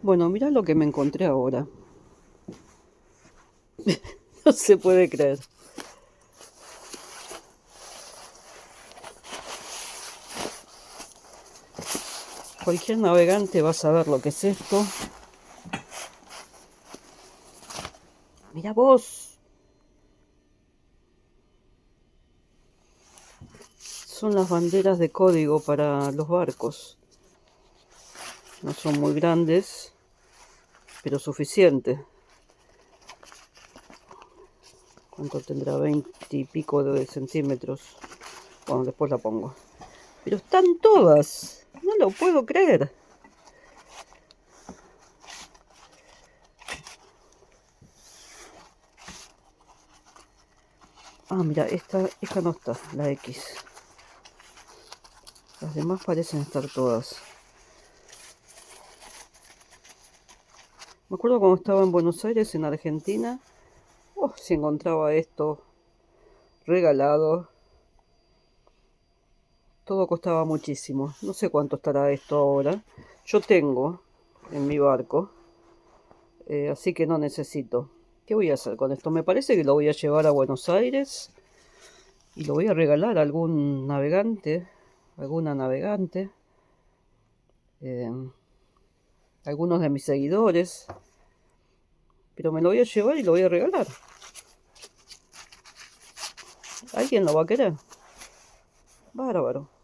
Bueno, mirá lo que me encontré ahora. No se puede creer. Cualquier navegante va a saber lo que es esto. Mirá vos. Son las banderas de código para los barcos. No son muy grandes, pero suficiente. ¿Cuánto tendrá? 20 y pico de centímetros. Bueno, después la pongo. Pero están todas. No lo puedo creer. Ah, mira, esta no está, la X. Las demás parecen estar todas. Me acuerdo cuando estaba en Buenos Aires, en Argentina. Oh, si encontraba esto regalado. Todo costaba muchísimo. No sé cuánto estará esto ahora. Yo tengo en mi barco. Así que no necesito. ¿Qué voy a hacer con esto? Me parece que lo voy a llevar a Buenos Aires. Y lo voy a regalar a algún navegante. Alguna navegante. Eh, algunos de mis seguidores. Pero me lo voy a llevar y lo voy a regalar. ¿Alguien lo va a querer? Bárbaro.